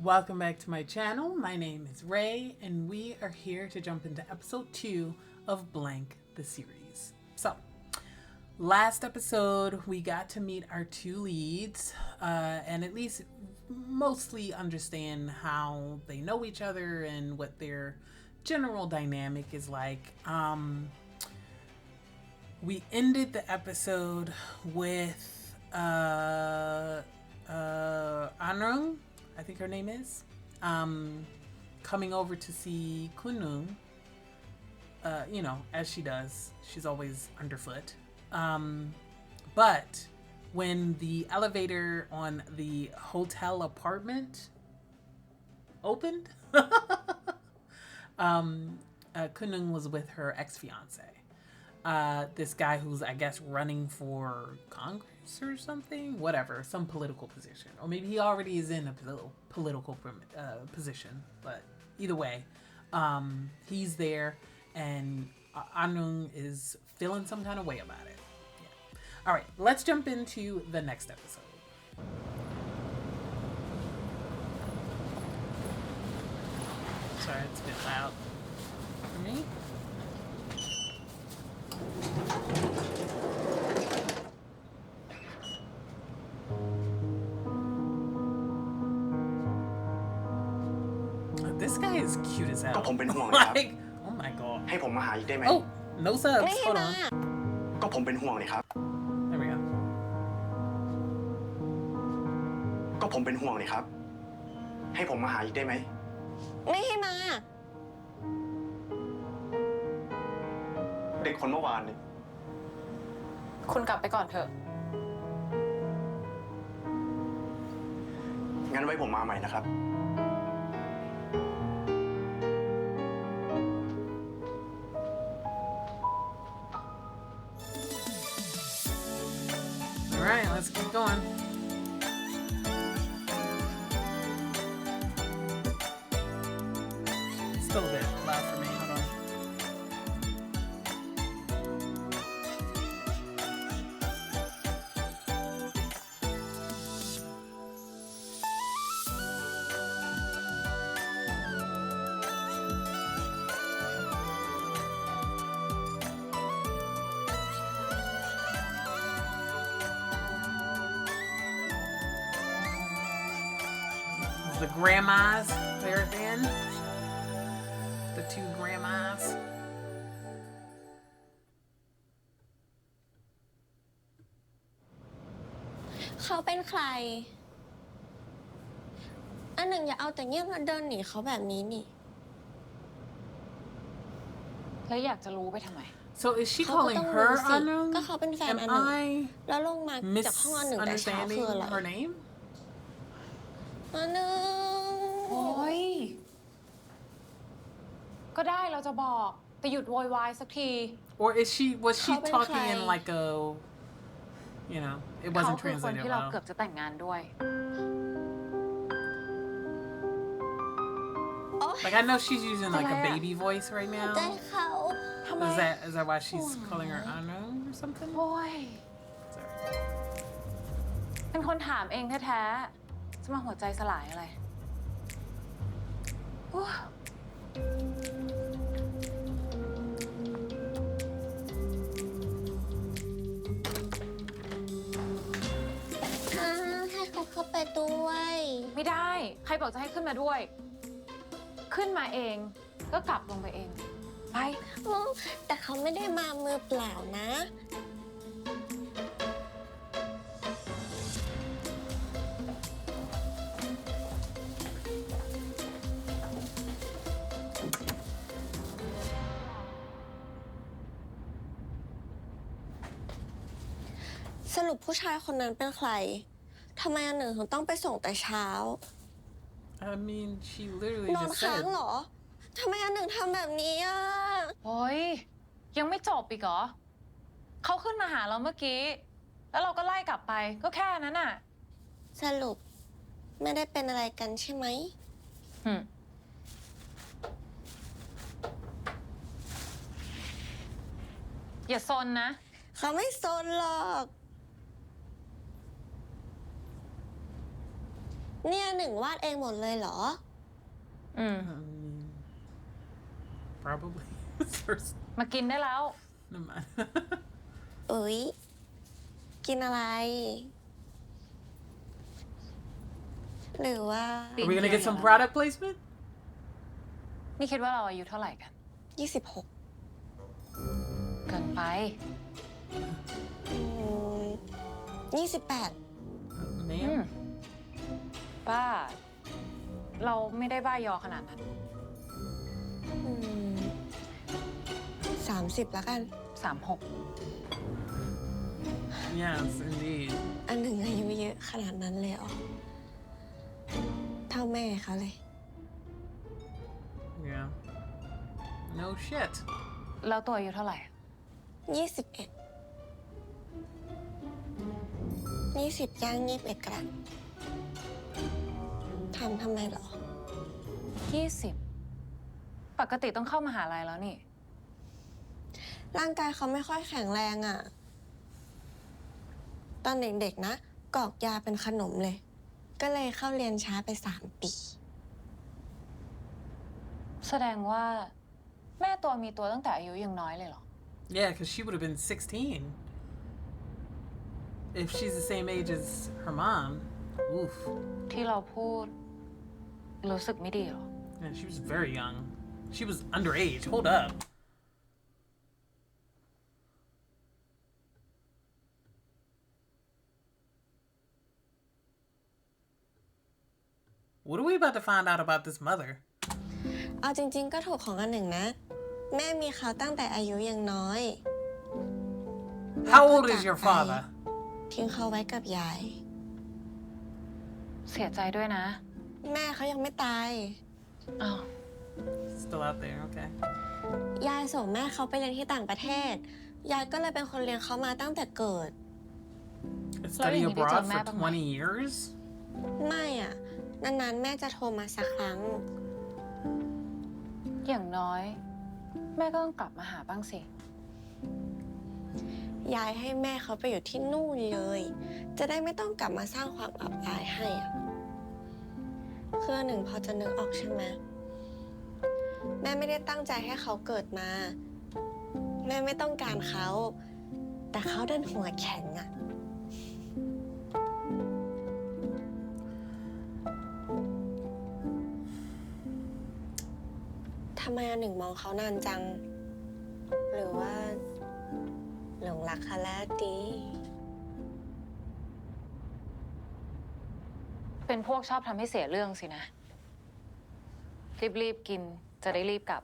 Welcome back to my channel. My name is Ray, and we are here to jump into episode 2 of Blank the series. So, last episode we got to meet our two leads and at least mostly understand how they know each other and what their general dynamic is like. We ended the episode with Anrung, I think her name is, coming over to see Kunung, as she does. She's always underfoot. But when the elevator on the hotel apartment opened, Kunung was with her ex-fiance. This guy who's, I guess, running for Congress or something, whatever, some political position, or maybe he already is in a political position. But either way, he's there, and Anung is feeling some kind of way about it. Yeah. All right, let's jump into the next episode. Sorry, it's a bit loud for me. This guy is cute as hell. ก็ผมเป็นห่วงนะครับ Like, oh my god. ให้ผมมาหาอีกได้ไหม Oh, no subs. Hold on. ก็ผมเป็นห่วงเลยครับ There we go. ก็ผมเป็นห่วงเลยครับ ให้ผมมาหาอีกได้ไหม ไม่ให้มา เด็กคนเมื่อวานนี่ คุณกลับไปก่อนเถอะ งั้นไว้ผมมาใหม่นะครับ All right, let's keep going. Still a bit loud for me. Hold on. The grandmas there at the end. The two grandmas. เขาเป็นใคร อันหนึ่งอย่าเอาแต่เงียบแล้วเดินหนีเขาแบบนี้นี่ แล้วอยากจะรู้ไปทำไม So is she เขาก็ calling ต้องรู้ her สิ Anung? ก็เขาเป็นแฟน Am อันหนึ่ง I แล้วลงมาจากห้องอันหนึ่งแต่เช้าคือ misunderstanding อะไร her name? อันหนึ่ง โอ้ย ก็ได้เราจะบอก แต่หยุดโวยวายสักที Or was she เขาเป็น talking ใคร in like a, it เขา wasn't คือคน translated ที่เรา well. เกือบจะแต่งงานด้วย โอ๊ย Like I know she's using like a Where? baby voice right ใจ now. เขา ทำไม Is that why she's calling her Anung or something? โอ้ย Sorry. เป็นคนถามเองแท้ๆ จะมาหัวใจสลายอะไรโอ้ย ให้เขาเข้าไปด้วย ไม่ได้ ใครบอกจะให้ขึ้นมาด้วย ขึ้นมาเอง ก็กลับลงไปเอง ไป แต่เขาไม่ได้มามือเปล่านะ สรุปผู้ชายคนนั้นเป็นใคร ทำไมอันหนึ่งถึงต้องไปส่งแต่เช้า I mean, she literally นอน just ค้าง said. เหรอ ทำไมอันหนึ่งทำแบบนี้อ่ะ โอ้ย ยังไม่จบอีกเหรอ เขาขึ้นมาหาเราเมื่อกี้ แล้วเราก็ไล่กลับไป ก็แค่นั้นน่ะ สรุปไม่ได้เป็นอะไรกันใช่ไหม อย่าซนนะ เขาไม่สนหรอก เนี่ยหนึ่งวาดเองหมดเลยเหรอ อืม Probably. First, มากินได้แล้ว never mind. เอ้ย กินอะไร หรือว่า Are we gonna get some product placement? นี่คิดว่าเราอายุเท่าไหร่กัน 26 เกินไป 28 อืม Ma'am? บ้า เราไม่ได้บ้ายอขนาดนั้น 30แล้วกัน 36 Yes, indeed. อันหนึ่งอายุเยอะขนาดนั้นเลยเหรอ เท่าแม่เขาเลย Yeah. No shit. แล้วตัวอายุเท่าไหร่ 21 20ย่าง21กรัมทำไมเหรอ 20 ปกติต้องเข้ามหาลัยแล้วนี่ ร่างกายเขาไม่ค่อยแข็งแรงอะ่ะ ตอนเด็กๆนะกรอกยาเป็นขนมเลย ก็เลยเข้าเรียนช้าไป3 ปี แสดงว่า แม่ตัวมีตัวตั้งแต่อายุยังน้อยเลยเหรอ Yeah, because she would have been 16. If she's the same age as her mom. Oof. ที่เราพูด รู้สึกไม่ดีเหรอ Yeah, she was very young. She was underage. Hold up. What are we about to find out about this mother? เอาจริงๆ ก็ถูกของอันหนึ่งนะ แม่มีเขาตั้งแต่อายุยังน้อย How old is your father? ทิ้งเขาไว้กับยาย เสียใจด้วยนะ แม่เขายังไม่ตาย อ้าว Still out there, okay. ยายส่งแม่เขาไปเรียนที่ต่างประเทศ ยายก็เลยเป็นคนเลี้ยงเขามาตั้งแต่เกิด Study you need to abroad tell for Matt about 20 years? ไม่อ่ะ นานๆ แม่จะโทรมาสักครั้ง อย่างน้อย แม่ก็ต้องกลับมาหาบ้างสิ ยายให้แม่เขาไปอยู่ที่นู่นเลย จะได้ไม่ต้องกลับมาสร้างความอับอายให้อ่ะคืออันหนึ่งพอจะนึกออกใช่ไหมแม่ไม่ได้ตั้งใจให้เขาเกิดมา แม่ไม่ต้องการเขา แต่เขาดันหัวแข็งอ่ะ ทำไมอันหนึ่งมองเขานานจัง หรือว่าหลงรักเขาแล้วดี เป็นพวกชอบทำให้เสียเรื่องสินะ รีบๆกิน จะได้รีบกลับ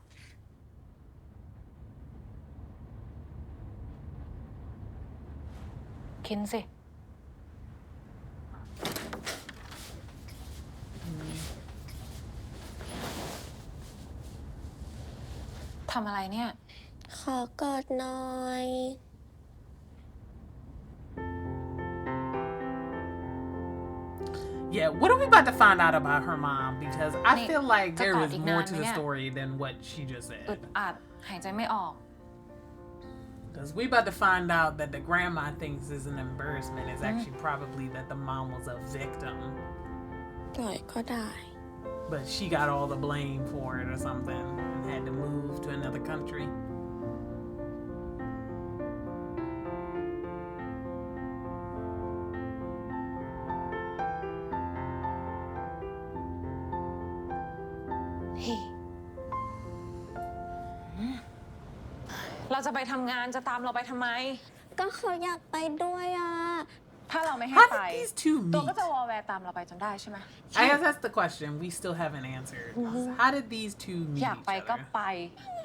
กินสิ ทำอะไรเนี่ย ขอกอดหน่อย Yeah, what are we about to find out about her mom? Because I Nick, feel like there taka is tignan more to mo the yan. story than what she just อึด said. อัด หายใจไม่ออก Because we about to find out that the grandma thinks is an embarrassment is actually probably that the mom was a victim. ปล่อยก็ได้ But she got all the blame for it or something and had to move to another country. Hey. เราจะไปทำงาน จะตามเราไปทำไม ก็เขาอยากไปด้วยอ่ะ ถ้าเราไม่ให้ How ไป did these two ตัว meet? ก็จะวอลแวร์ตามเราไปจนได้ใช่ไหม I guess that's the question we still haven't answered. How did these two meet อยาก each ไปก็ other? ไป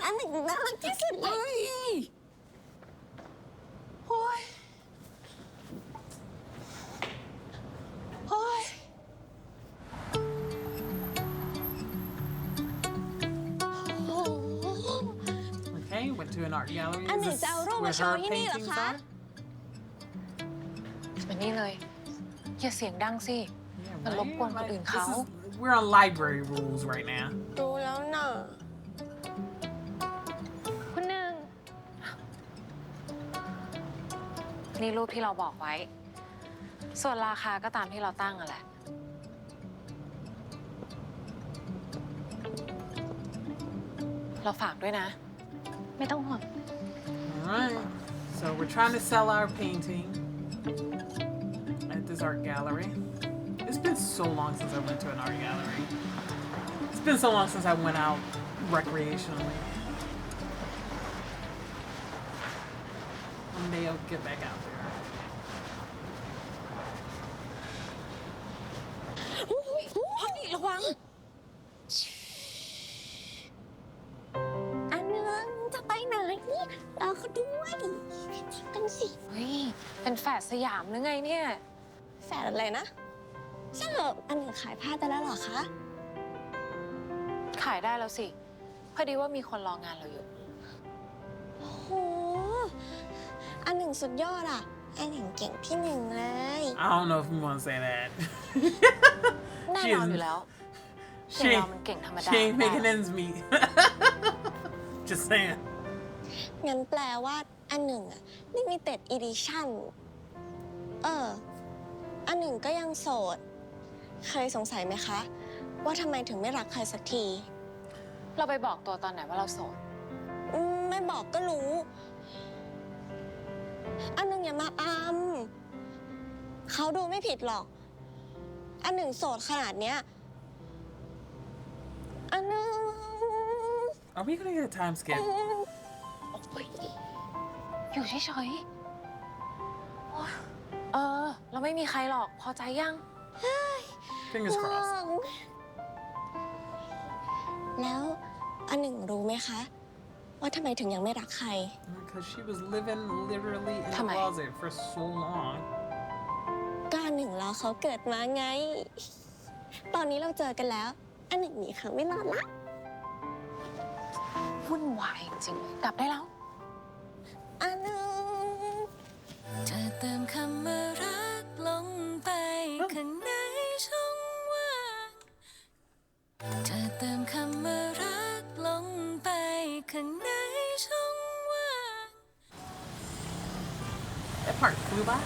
อันหนึ่งน่ารักที่สุดเลย โอ้ย โอ้ย Okay, went to an art gallery. Anh Is định this sao rút where mà show her như này là paintings khá? are? มานี่เลย อย่าเสียงดังสิ Yeah, มันรบกวนคนอื่นเขา we're on library rules right now. รู้แล้วน่ะ คุณหนึ่ง นี่รูปที่เราบอกไว้ ส่วนราคาก็ตามที่เราตั้งอะแหละ เราฝากด้วยนะ ไม่ต้องห่วง Alright. So we're trying to sell our painting at this art gallery. It's been so long since I went to an art gallery. It's been so long since I went out recreationally. One day I'll get back out there. พ่อนี่ระวัง อันนึงจะไปไหนเราเขาด้วยกันสิ เฮ้ย เป็นแฝดสยามหรือไงเนี่ย แฝดอะไรนะใช่เหรออันหนึ่งขายผ้าได้แล้วเหรอคะ ขายได้แล้วสิ พอดีว่ามีคนรองานเราอยู่ โอ้โหอันหนึ่งสุดยอดอ่ะ อันหนึ่งเก่งที่หนึ่งเลย I don't know if we want to say that. แน่นอนอยู่แล้ว she เดี๋ยวเรา ain't, มันเก่งธรรมดา she ain't making ends meet. Just saying. งั้นแปลว่าอันหนึ่งอะ limited edition อันหนึ่งก็ยังโสด เคยสงสัยไหมคะ ว่าทำไมถึงไม่รักใครสักที เราไปบอกตัวตอนไหนว่าเราโสด ไม่บอกก็รู้ อันหนึ่งอย่ามาเขาดูไม่ผิดหรอก อันหนึ่งโสดขนาดเนี้ย อันหนึ่ง Are we gonna get a time skip? โอ้ยอยู่เฉยๆโอ๊ยเราไม่มีใครหรอก พอใจยัง Fingers crossed. แล้วอันหนึ่งรู้ไหมคะ ว่าทำไมถึงยังไม่รักใคร Because she was living literally in the ทำไม closet for so long. ก็อันหนึ่งรอเขาเกิดมาไง ตอนนี้เราเจอกันแล้ว อันหนึ่งหนีเขาไม่รอดละ วุ่นวายจริงๆกลับได้แล้ว อันหนึ่ง เธอเติมคำว่ารักลงไปข้างในช่องว่างเธอเติมคำว่ารักลงไปข้างในช่องว่าง That part flew by.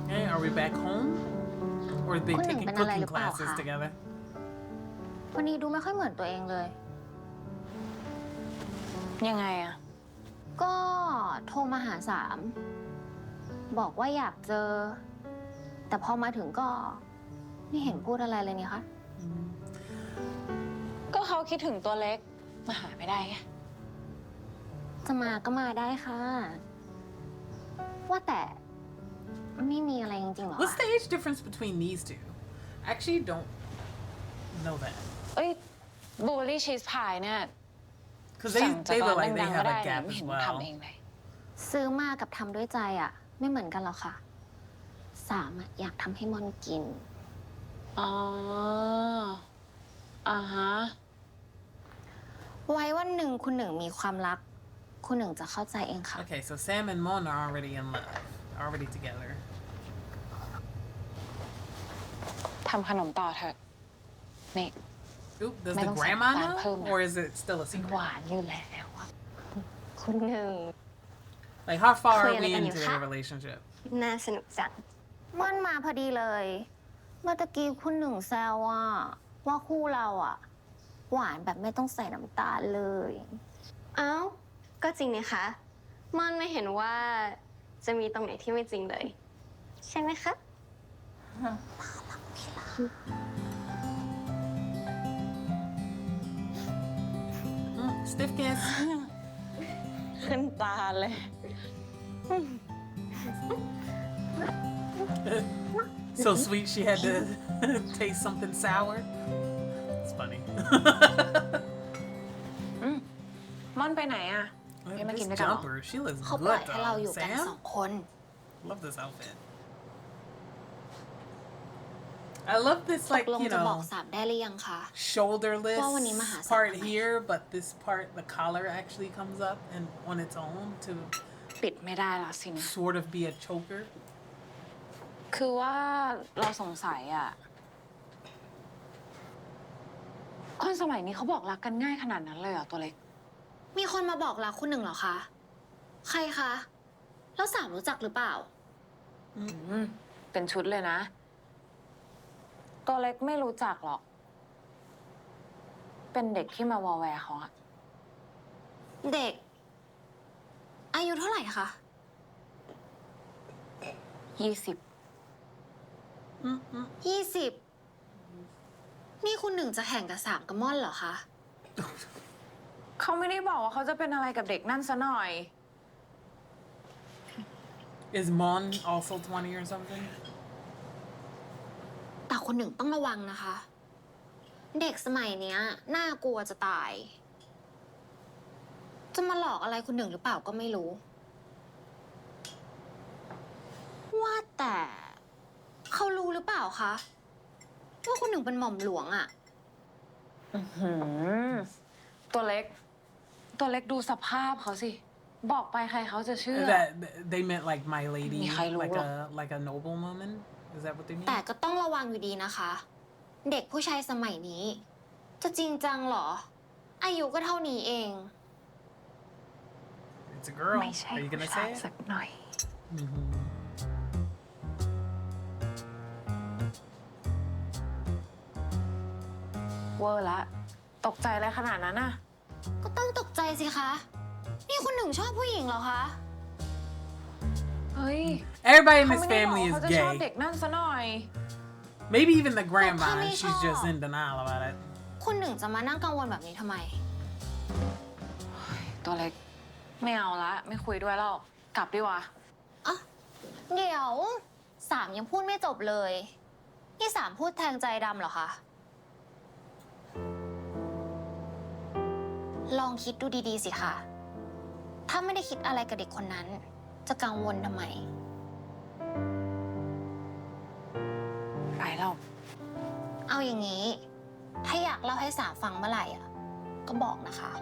Hey, are we back home? Or are they Con taking đừng bên này cooking được bảo classes hả? together? วันนี้ดูไม่ค่อยเหมือนตัวเองเลย ยังไงอะ ก็โทรมาหาสาม บอกว่าอยากเจอ แต่พอมาถึงก็ไม่เห็นพูดอะไรเลยนี่คะ ก็เขาคิดถึงตัวเล็ก มาหาไม่ได้ไง จะมาก็มาได้ค่ะ ว่าแต่ไม่มีอะไรจริงๆหรอ What's the age difference between these two? I actually don't know that. เอ้ยบูเบอรี่ชีสพายเนี่ย Because สั่ง they จาก look ร้าน like they ดังๆ have ก็ได้ a นะ gap ไม่ as เห็น well. ทำเองเลย ซื้อมากับทำด้วยใจอ่ะ ไม่เหมือนกันหรอกค่ะ สามอะอยากทำให้มอนกิน อ๋ออ่าฮะ ไว้วันหนึ่งคุณหนึ่งมีความรัก คุณหนึ่งจะเข้าใจเองค่ะ Okay, so Sam and Mon are already in love, already together. ทำขนมต่อเถอะ นี่ Oop, does May the don't grandma say know, bad or is it still a ห secret? วานอยู่แล้วอะ คุณหนึ่ง Like, how far are Kuya we na into ganyan, their ha? relationship? น่าสนุกจัง ม่อนมาพอดีเลย เมื่อตะกี้คุณหนึ่งแซวว่าคู่เราอ่ะ หวานแบบไม่ต้องใส่น้ำตาลเลย เอ้า ก็จริงนี่คะม่อนไม่เห็นว่าจะมีตรงไหนที่ไม่จริงเลย ใช่ไหมคะ Stiff kiss. ขึ้นตาเลย So sweet she had to taste something sour. It's funny. ม่อนไปไหนอะ Hey, This makin na jumper, she looks เขาปล่อย good ให้เราอ though. ยู่กัน Sam, สองคน love this outfit. I love this ต like กลง you จะบอก know สามได้หรือยังคะ shoulderless ว่าวันนี้มาหาสาม part ทำไม here, but this part the collar actually comes up and on its own to ปิดไม่ได้แล้วสินะ sort of be a choker. คือว่าเราสงสัยอะ คนสมัยนี้เขาบอกรักกันง่ายขนาดนั้นเลยเหรอตัวเล็ก มีคนมาบอกรักคุณหนึ่งเหรอคะ ใครคะ แล้วสามรู้จักหรือเปล่า เป็นชุดเลยนะ ตัวเล็กไม่รู้จักหรอก เป็นเด็กที่มาวอแวร์เขาอะ เด็ก อายุเท่าไหร่คะ 20 20 นี่คุณหนึ่งจะแข่งกับสามกับม่อนเหรอคะ เขาไม่ได้บอกว่าเขาจะเป็นอะไรกับเด็กนั่นซะหน่อย Is Mon also 20 or something? แต่คุณหนึ่งต้องระวังนะคะ เด็กสมัยเนี้ยน่ากลัวจะตาย จะมาหลอกอะไรคุณหนึ่งหรือเปล่าก็ไม่รู้ ว่าแต่เขารู้หรือเปล่าคะว่าคุณหนึ่งเป็นหม่อมหลวงอะ ตัวเล็ก ตัวเล็กดูสภาพเขาสิ บอกไปใครเขาจะเชื่อ That they meant like my lady, มีใครรู้ like หรอ like a noblewoman. Is that what they mean? แต่ก็ต้องระวังอยู่ดีนะคะ เด็กผู้ชายสมัยนี้ จะจริงจังเหรอ อายุก็เท่านี้เอง It's a girl. ไม่ใช่ Are you ผู้ gonna ชาย say it? สักหน่อย เวอร์ละ ตกใจอะไรขนาดนั้นน่ะ ก็ต้องตกใจสิคะ นี่คุณหนึ่งชอบผู้หญิงเหรอคะ เฮ้ย Everybody in เขา this ไม่ได้บอก family ว่า is เขาจะชอบเด็ gay. กนั่นซะหน่อย Maybe even the grandma. Tommy And she's just Shaw. in denial about it. คุณหนึ่งจะมานั่งกังวลแบบนี้ทำไม ตัวเล็ก ไม่เอาละ ไม่คุยด้วยแล้ว กลับดีกว่า อ่ะ เดี๋ยวสามยังพูดไม่จบเลย นี่สามพูดแทงใจดำเหรอคะ ลองคิดดูดีๆสิคะ ถ้าไม่ได้คิดอะไรกับเด็กคนนั้น จะกังวลทำไม ไปแล้ว เอาอย่างนี้ ถ้าอยากเล่าให้สามฟังเมื่อไหร่อ่ะ ก็บอกนะคะ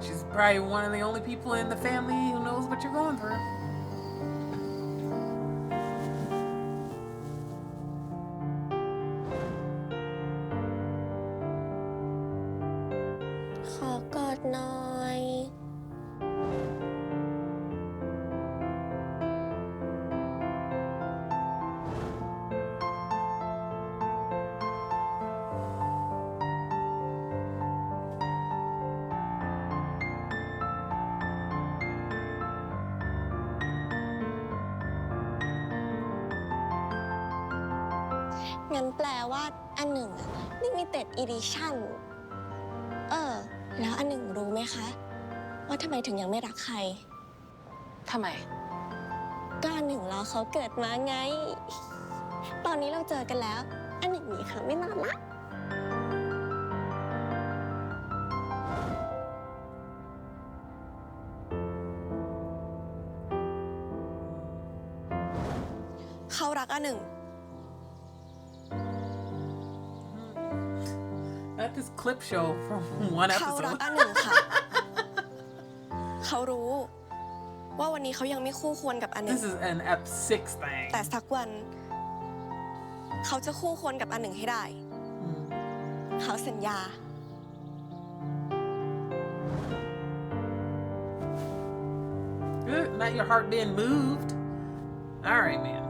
She's probably one of the only people in the family who knows what you're going through. ขอกอดหน่อย งั้นแปลว่าอันหนึ่งอะ limited edition แล้วอันหนึ่งรู้ไหมคะ ว่าทำไมถึงยังไม่รักใคร ทำไม ก็อันหนึ่งรอเขาเกิดมาไง ตอนนี้เราเจอกันแล้ว อันหนึ่งหนีเขาไม่นานละเขารักอันหนึ่ง At this clip show from one เขารัก episode. อันหนึ่งค่ะ เขารู้ ว่าวันนี้เขายังไม่คู่ควรกับอันหนึ่ง This is an Ep 6 thing. แต่สักวัน เขาจะคู่ควรกับอันหนึ่งให้ได้ เขาสัญญา Good. Not your heart being moved. All right, man.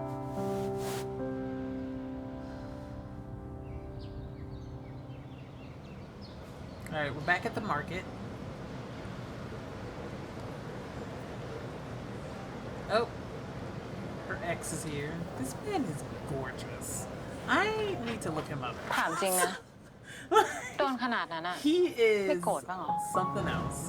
All right, we're back at the market. Oh, her ex is here. This man is gorgeous. I need to look him up. ถามจริงนะ โดนขนาดนั้นอะ He is ไม่โกรธบ้างเหรอ something else.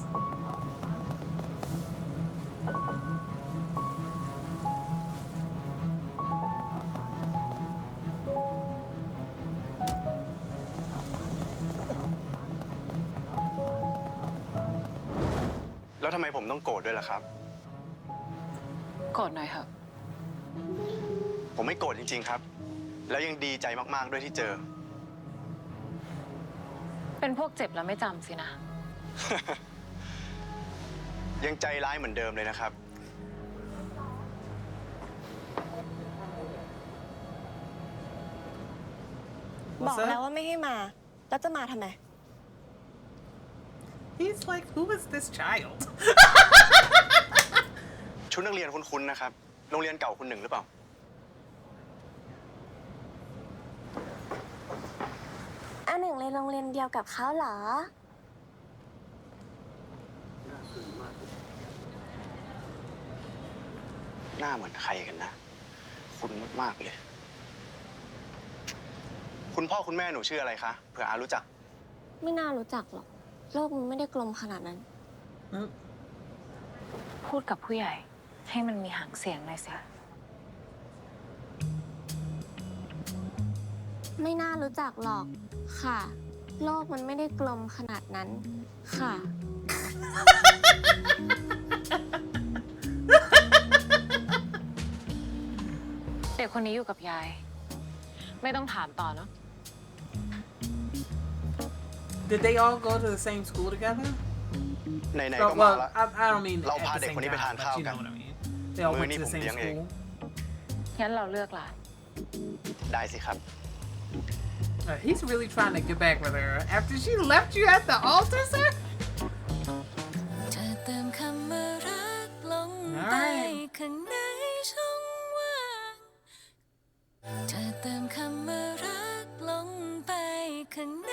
แล้วทำไมผมต้องโกรธด้วยล่ะครับ โกรธหน่อยเถอะ ผมไม่โกรธจริงๆครับ แล้วยังดีใจมากๆด้วยที่เจอ เป็นพวกเจ็บแล้วไม่จำสินะ ยังใจร้ายเหมือนเดิมเลยนะครับ บอก What's แล้ว that? ว่าไม่ให้มา แล้วจะมาทำไม He's like, who is this child? ชุดนักเรียนคุ้นๆนะครับ โรงเรียนเก่าคุณหนึ่งหรือเปล่า อันหนึ่งเรียนโรงเรียนเดียวกับเขาเหรอ หน้าเหมือนใครกันนะ คุ้นมากๆเลย คุณพ่อคุณแม่หนูชื่ออะไรคะเผื่ออารู้จัก ไม่น่ารู้จักหรอก โลกมันไม่ได้กลมขนาดนั้น พูดกับผู้ใหญ่ ให้มันมีหางเสียงหน่อยสิ ไม่น่ารู้จักหรอก ค่ะ โลกมันไม่ได้กลมขนาดนั้น ค่ะ เด็กคนนี้อยู่กับยาย ไม่ต้องถามต่อเนาะ Did they all go to the same school together? ไหนๆ Oh, ก็มา well, แล้ว I don't mean เรา at พา the เด็ก same คนนี้ไป time, ทาน but ข้าว you กัน know what I mean. They all มื้อ went นี้ to ผ the ม same เลี้ยงเอง school. งั้นเราเลือกร้าน ได้สิครับ He's really trying to get back with her after she left you at the altar, sir. เธอเติมคำว่ารักลงไปข้างในช่องว่างเธอเติมคำว่ารักลงไปข้างใน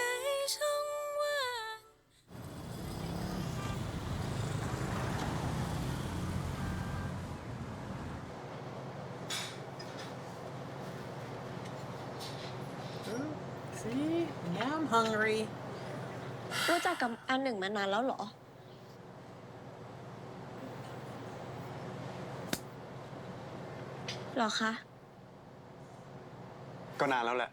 ช่องว่าง See, now I'm hungry. รู้จักกับอันหนึ่งมานานแล้วเหรอ เหรอคะ ก็นานแล้วแหละ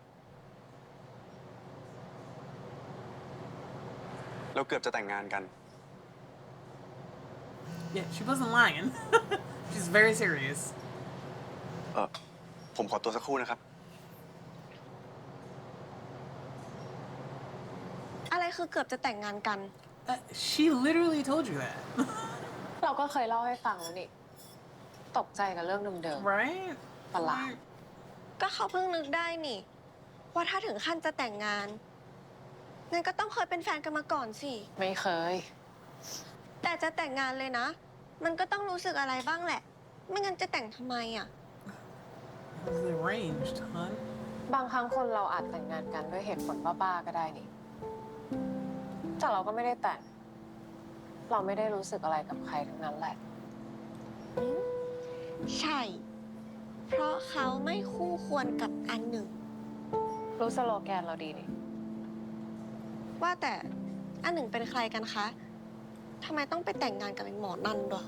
เราเกือบจะแต่งงานกัน Yeah, she wasn't lying. She's very serious. ผมขอตัวสักครู่นะครับ อะไรคือเกือบจะแต่งงานกัน She literally told you that. เราก็เคยเล่าให้ฟังแล้วนี่ ตกใจกับเรื่องเดิม Right? ๆประหลาด ก็เขาเพิ่งนึกได้นี่ ว่าถ้าถึงขั้นจะแต่งงานงั้นก็ต้องเคยเป็นแฟนกันมาก่อนสิ ไม่เคย แต่จะแต่งงานเลยนะ มันก็ต้องรู้สึกอะไรบ้างแหละ ไม่งั้นจะแต่งทำไมอ่ะ It was arranged, hon. บางครั้งคนเราอาจแต่งงานกันด้วยเหตุผลบ้าๆก็ได้นี่ แต่เราก็ไม่ได้แต่ง เราไม่ได้รู้สึกอะไรกับใครทั้งนั้นแหละ ใช่ เพราะเขาไม่คู่ควรกับอันหนึ่ง รู้สโลแกนเราดีนี่ ว่าแต่อันหนึ่งเป็นใครกันคะทำไมต้องไปแต่งงานกับไอ้หมอนั่นด้วย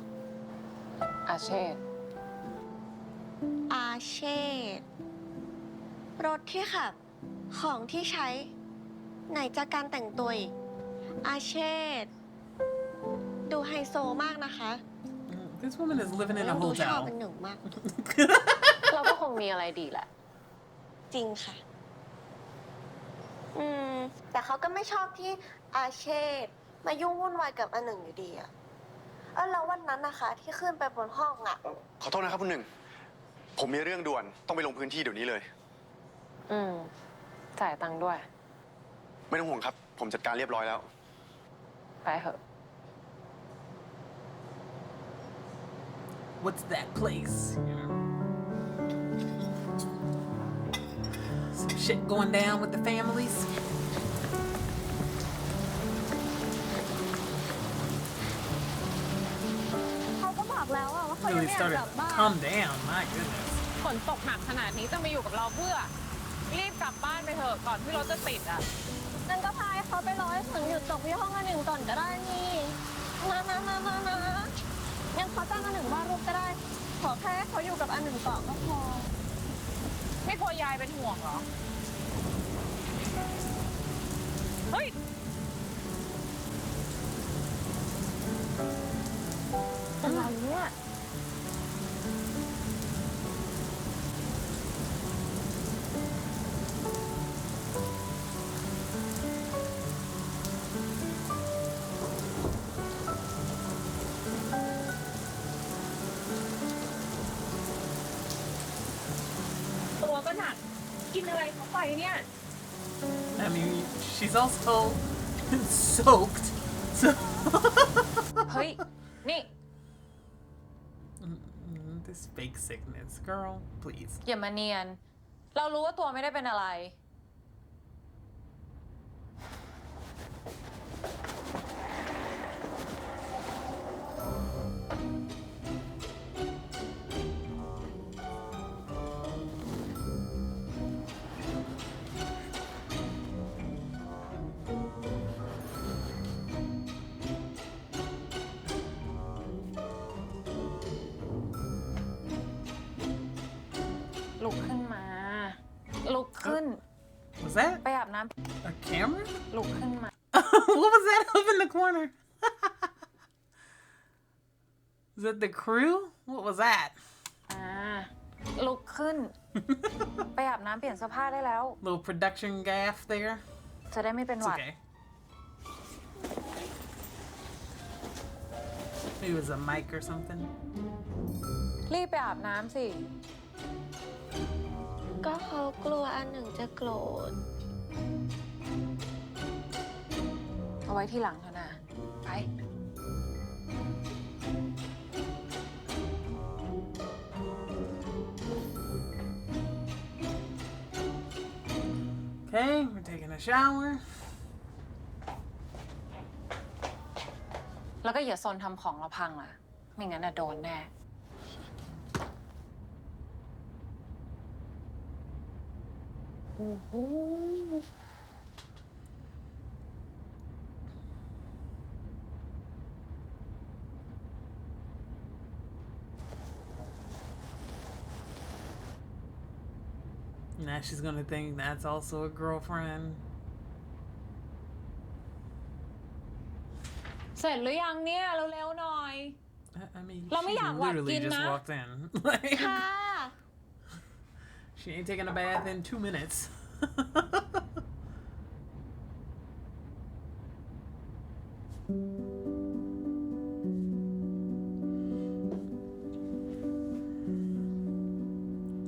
อาเชษ อาเชษรถที่ขับ ของที่ใช้ ไหนจะการแต่งตัวอีกอาเชษดูไฮโซมากนะคะ This woman is living in a ดูชอบ hotel. อันหนึ่งมาก เราก็คงมีอะไรดีแหละ จริงค่ะ แต่เขาก็ไม่ชอบที่อาเชษมายุ่งวุ่นวายกับอันหนึ่งอยู่ดีอะแล้ววันนั้นนะคะ ที่ขึ้นไปบนห้องอะ ขอโทษนะครับคุณหนึ่ง ผมมีเรื่องด่วนต้องไปลงพื้นที่เดี๋ยวนี้เลย จ่ายตังค์ด้วย ไม่ต้องห่วงครับ ผมจัดการเรียบร้อยแล้ว ไปเถอะ What's that place? You know? Some shit going down with the families. เขาก็บอกแล้วอะว่าเขายัง Really ไม่อยาก started กลับบ้าน calm down. My goodness. ฝนตกหนักขนาดนี้จะมาอยู่กับเราเพื่อ รีบกลับบ้านไปเถอะก่อนที่รถจะติดอ่ะ งั้นก็พาให้เขาไปรอให้ฝนหยุดตกที่ห้องอันหนึ่งก่อนก็ได้นี่นะงั้นเขาจ้างอันหนึ่งวาดรูปก็ได้ ขอแค่ให้เขาอยู่กับอันหนึ่งก่อนก็พอ ไม่กลัวยายเป็นห่วงเหรอ เฮ้ย อะไรเนี่ย ตัวก็หนัก กินอะไรเข้าไปเนี่ย I mean, she's also soaked. So เฮ้ย นี่ This fake sickness, girl. Please. อย่ามาเนียน เรารู้ว่าตัวไม่ได้เป็นอะไร ลุกขึ้นมา ลุกขึ้น Was that ไปอาบน้ a camera? ำลุกขึ้นมา What was that up in the corner? Was that the crew? What was that? ลุกขึ้น ไปอาบน้ำเปลี่ยนเสื้อผ้าได้แล้ว Little production gaff there. จะได้ไม่เป็น It's หวัด okay. Maybe it was a mic or something. รีบไปอาบน้ำสิ ก็เขากลัวอันหนึ่งจะโกรธ เอาไว้ที่หลังเถอะนะ ไป Okay, we're taking a shower. แล้วก็อย่าซนทำของเราพังล่ะ ไม่งั้นน่ะโดนแน่ Now she's gonna think that's also a girlfriend. เสร็จหรือยังเนี่ย เร็วๆหน่อย I mean, Lo she mớiอยากหวัด literally กิน just นะ walked in. Like, ค่ะ she ain't taking a bath in 2 minutes.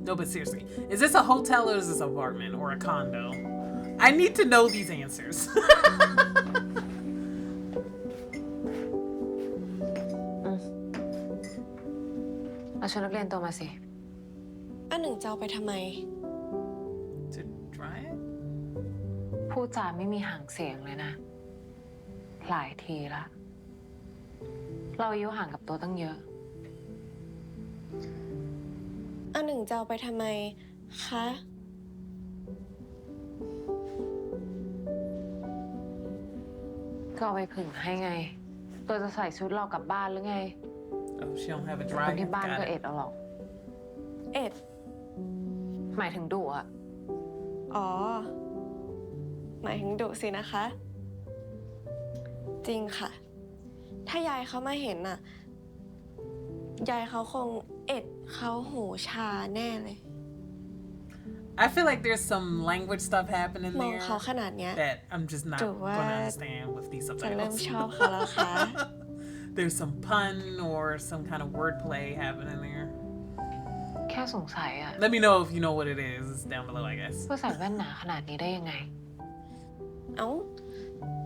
No, but seriously, is this a hotel or is this an apartment or a condo? I need to know these answers. เอาชุดนักเรียนตัวมาสิ อันหนึ่งจะเอาไปทำไม To try it? พูดจาไม่มีหางเสียงเลยนะ หลายทีละ เราอายุห่างกับตัวตั้งเยอะ อันหนึ่งจะเอาไปทำไม คะ ก็เอาไปผึ่งให้ไง ตัวจะใส่ชุดเรากลับบ้านหรือไง Oh, she don't have a คน dryer. ที่บ้าน Got ก็ it. เอ็ดเอาหรอก เอ็ด หมายถึงดุอะ อ๋อ หมายถึงดุสินะคะ จริงค่ะ ถ้ายายเขามาเห็นน่ะ ยายเขาคงเอ็ดเขาหูชาแน่เลย I feel like there's some language stuff happening มอง there เขาขนาดเนี้ย that I'm just not หรือว่า gonna understand with these จะเริ่ม subtitles. ชอบเขาแล้วคะ There's some pun or some kind of wordplay happening there. แค่สงสัยอะ Let me know if you know what it is down below, I guess. ว่าใส่แว่นหนาขนาดนี้ได้ยังไง เอ้า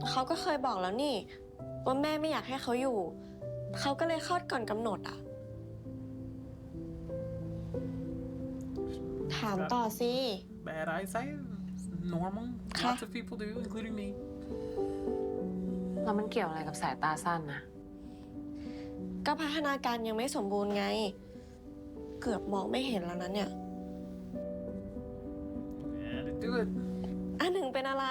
เขาก็เคยบอกแล้วนี่ ว่าแม่ไม่อยากให้เขาอยู่ เขาก็เลยคลอดก่อนกำหนดอ่ะ ถามต่อสิ Bad eyesight? It's normal. Huh? Lots of people do, including me. แล้วมันเกี่ยวอะไรกับสายตาสั้นนะ ก็พัฒนาการยังไม่สมบูรณ์ไง เกือบมองไม่เห็นแล้วนะเนี่ย Yeah, to do it. อันหนึ่งเป็นอะไร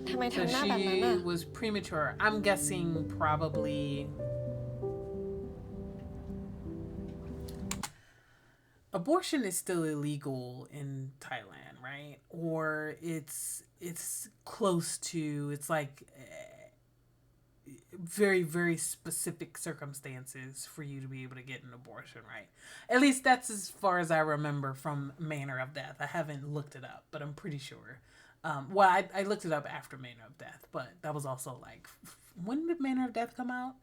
ทำไม So ทำหน้าแบบนั้น she อ่ะ was premature. I'm guessing probably. Abortion is still illegal in Thailand, right? Or it's close to. It's like very, very specific circumstances for you to be able to get an abortion, right? At least that's as far as I remember from Manner of Death. I haven't looked it up, but I'm pretty sure. Well, I looked it up after Manner of Death, but that was also like, when did Manner of Death come out?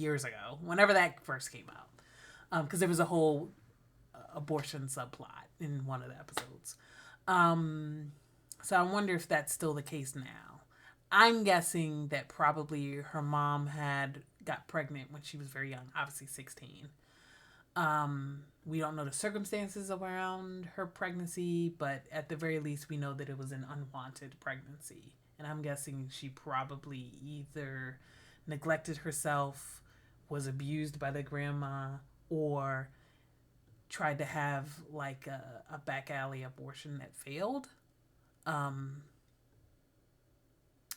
Years ago, whenever that first came out. Because there was a whole abortion subplot in one of the episodes. So I wonder if that's still the case now. I'm guessing that probably her mom got pregnant when she was very young, obviously 16. We don't know the circumstances around her pregnancy, but at the very least, we know that it was an unwanted pregnancy. And I'm guessing she probably either neglected herself, was abused by the grandma, or tried to have like a back alley abortion that failed.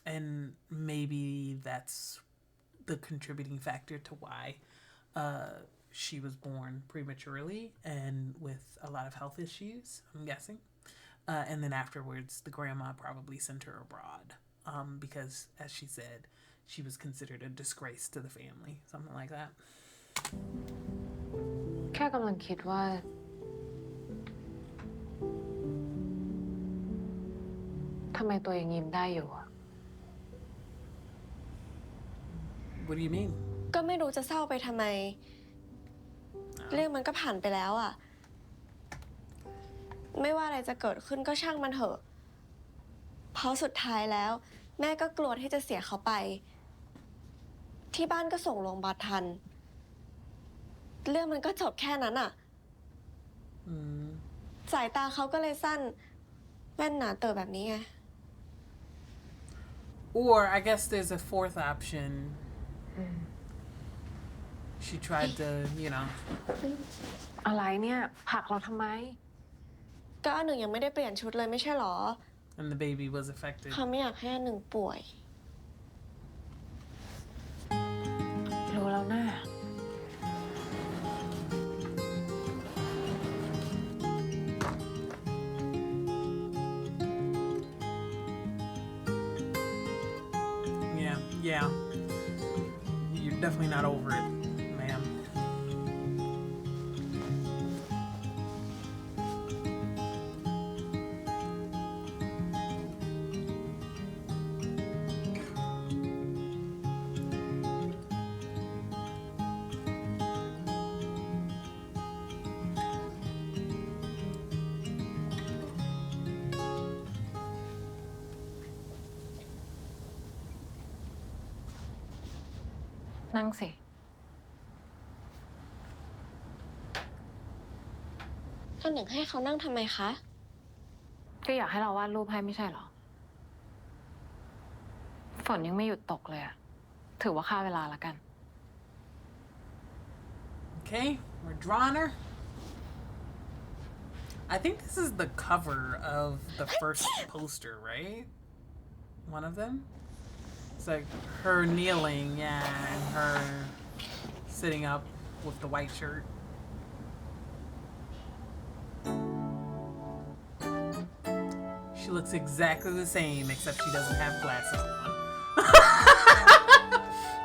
And maybe that's the contributing factor to why she was born prematurely and with a lot of health issues, I'm guessing. And then afterwards, the grandma probably sent her abroad because, as she said, she was considered a disgrace to the family, something like that. แค่กำลังคิดว่าทำไมตัวเองยิ้มได้อยู่อะ What do you mean? ก็ไม่รู้จะเศร้าไปทำไม เรื่องมันก็ผ่านไปแล้วอ่ะ ไม่ว่าอะไรจะเกิดขึ้นก็ช่างมันเถอะ เพราะสุดท้ายแล้ว แม่ก็กลัวที่จะเสียเขาไป ที่บ้านก็ส่งโรงพยาบาลทัน เรื่องมันก็จบแค่นั้นอ่ะ สายตาเขาก็เลยสั้นแว่นหนาเต๋อแบบนี้ไง Or I guess there's a fourth option. She tried to, อะไรเนี่ยผลักเราทำไม ก็อันหนึ่งยังไม่ได้เปลี่ยนชุดเลยไม่ใช่หรอ and the baby was affected. เขาไม่อยากให้อันหนึ่งป่วย รู้แล้วน่า Yeah. You're definitely not over it, ma'am.นั่งสิ อันหนึ่งให้เขานั่งทำไมคะ ก็อยากให้เราวาดรูปให้ไม่ใช่เหรอ ฝนยังไม่หยุดตกเลยอะถือว่าค่าเวลาละกัน Okay, we're drawing her. I think this is the cover of the first poster, right? One of them? It's like her kneeling, yeah, and her sitting up with the white shirt. She looks exactly the same, except she doesn't have glasses on.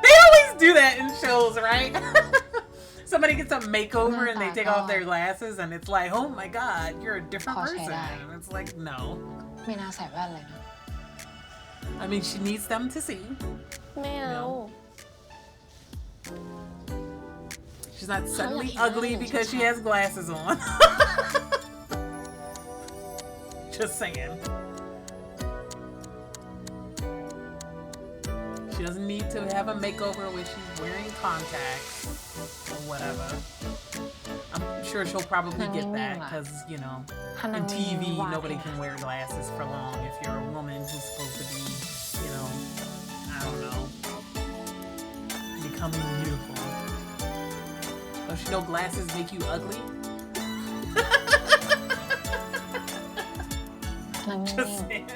They always do that in shows, right? Somebody gets a makeover and they take off their glasses and it's like, oh my god, you're a different person. And it's like, no. ไม่น่าใส่แว่นเลยนะ I mean, she needs them to see. ไม่เอา She's not suddenly ugly because she has glasses on. Just saying. She doesn't need to have a makeover where she's wearing contacts or whatever. I'm sure she'll probably get that because, in TV, nobody can wear glasses for long if you're a woman who's supposed to be, I don't know, becoming beautiful. Don't you know glasses make you ugly? นั่ง Just saying.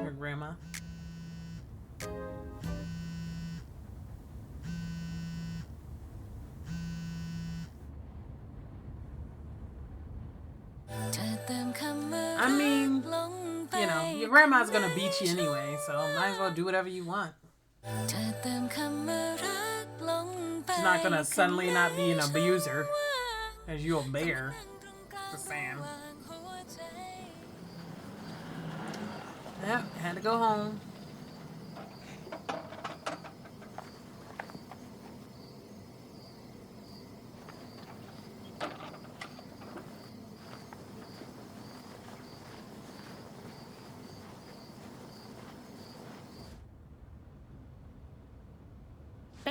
Her grandma. I mean, your grandma's gonna beat you anyway, so might as well do whatever you want. She's not gonna suddenly not be an abuser as you obey her. Just saying. Yeah, had to go home.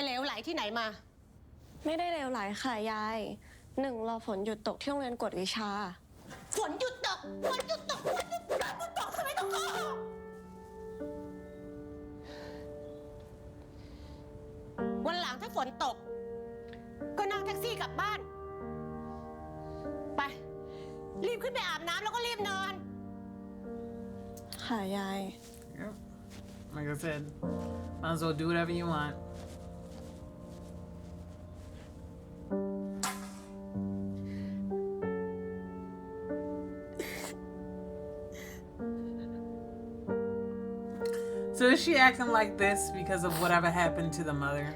เหลวไหลที่ไหนมา ไม่ได้เลวไหลค่ะยายหนึ่งรอฝนหยุดตกที่โรงเรียนกวดวิชา ฝนหยุดตกฝนหยุดตกฝนหยุดตกฝนตกทำไมต้องโกหกวันหลังถ้าฝนตก ก็นั่งแท็กซี่กลับบ้าน ไป รีบขึ้นไปอาบน้ำแล้วก็รีบนอน ค่ะยาย Yep. Like I said, might as well do whatever you want. So is she acting like this because of whatever happened to the mother?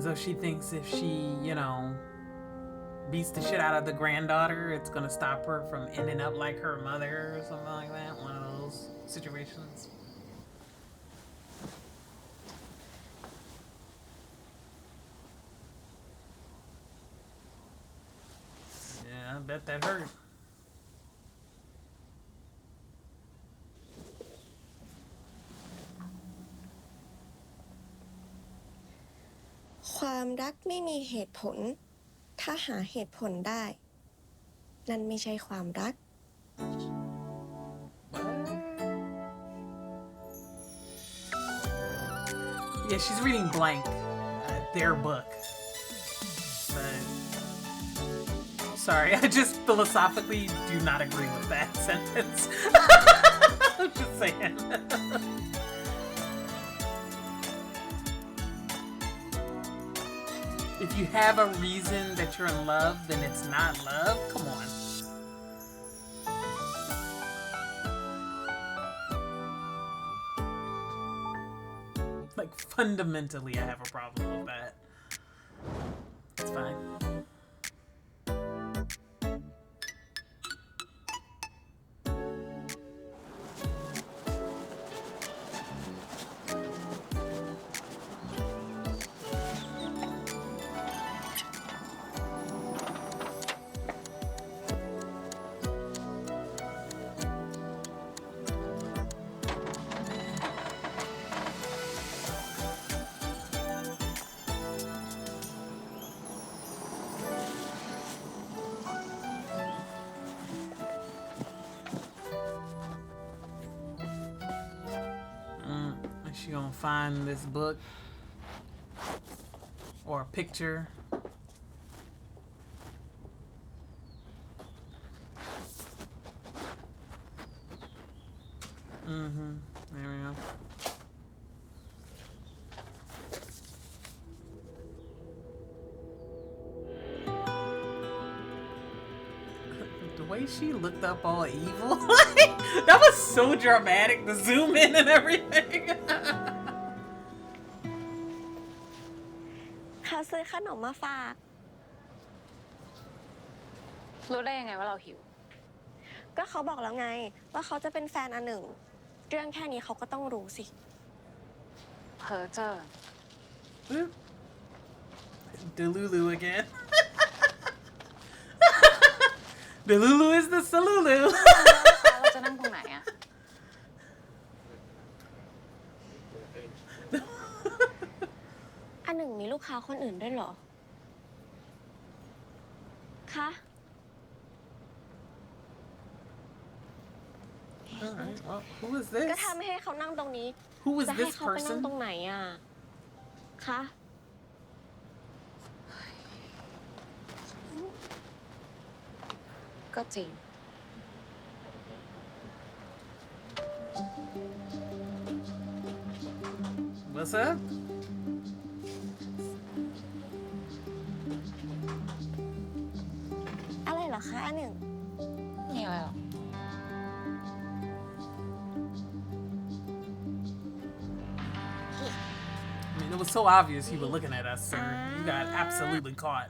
So she thinks if she, you know, beats the shit out of the granddaughter, it's gonna stop her from ending up like her mother or something like that? One of those situations. Yeah, I bet that hurt. ความรักไม่มีเหตุผล ถ้าหาเหตุผลได้ นั่นไม่ใช่ความรัก Yeah, she's reading Blank, their book. But sorry, I just philosophically do not agree with that sentence. I'm just saying. If you have a reason that you're in love, then it's not love. Come on. Like, fundamentally, I have a problem with that. It's fine. Is she gonna find this book or a picture? Mm-hmm. There we go. The way she looked up all evil, that was so dramatic. The zoom in and everything. เขาซื้อขนมมาฝาก รู้ได้ยังไงว่าเราหิว ก็เขาบอกแล้วไง ว่าเขาจะเป็นแฟนอันหนึ่ง เรื่องแค่นี้เขาก็ต้องรู้สิ เพอเจอ Delulu again. Delulu is the Salulu. เราจะนั่งตรงไหนอะ อันหนึ่งมีลูกค้าคนอื่นด้วยเหรอ คะ Alright, well, who is ก็ this? ทำให้เขานั่งตรงนี้ Who is จะให้ this เขาไปนั่ง person? ตรงไหนอ่ะ คะ ก็จริง What's up? อะไรเหรอคะอันหนึ่ง มีอะไรหรอ I mean, it was so obvious you were looking at us, sir. You got absolutely caught.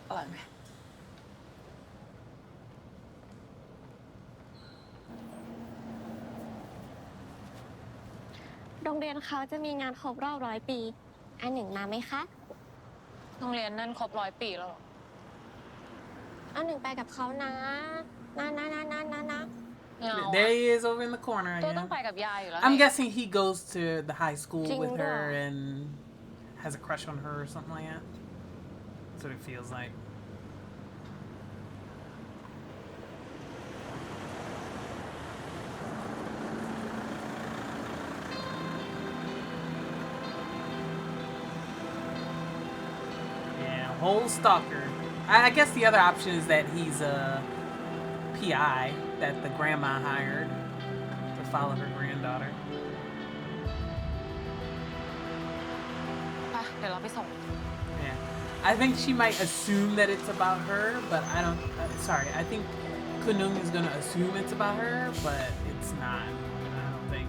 อร่อยไหม โรงเรียนเขาจะมีงานครบรอบ100 ปี อันหนึ่งมาไหมคะ โรงเรียนนั่นครบ100 ปีแล้วเหรอ อันหนึ่งไปกับเขานะ นะ เงา There he is over in the corner ตัวต้อง again. ไปกับยายอยู่แล้ว I'm ไง guessing he goes to the high school Jingle. with her and has a crush on her or something like that. That's what it feels like. Yeah, whole stalker. I guess the other option is that he's a PI that the grandma hired to follow her granddaughter. ไปเดี๋ยวเราไปส่ง Yeah. I think she might assume that it's about her, but I don't. Sorry, I think Kunung is gonna assume it's about her, but it's not. I don't think.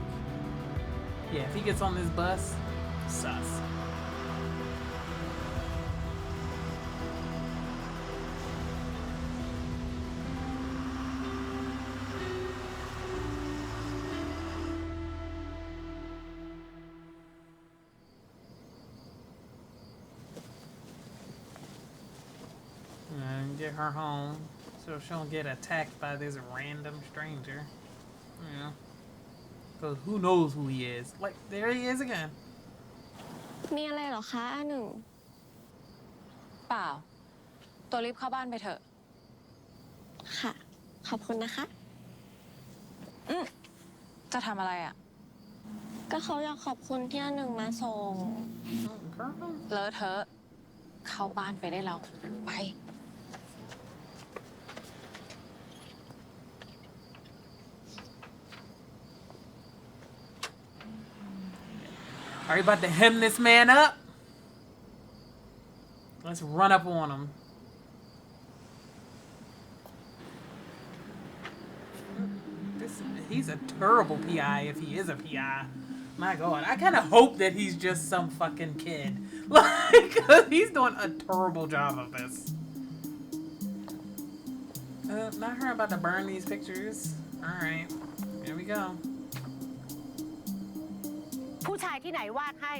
Yeah, if he gets on this bus, sus. And get her home so she don't get attacked by this random stranger. You know? Because who knows who he is. Like, there he is again. มีอะไรเหรอคะอาหนึ่ง เปล่า ตัวรีบเข้าบ้านไปเถอะ ค่ะ ขอบคุณนะคะ จะทำอะไรอ่ะ ก็เขาอยากขอบคุณที่อาหนึ่งมาส่ง Girl. เลอะเทอะเข้าบ้านไปได้แล้ว ไป Are you about to hem this man up? Let's run up on him. He's a terrible PI if he is a PI. My God, I kind of hope that he's just some fucking kid. Like, 'cause he's doing a terrible job of this. Not her about to burn these pictures. All right, here we go. ผู้ชายที่ไหนวาดให้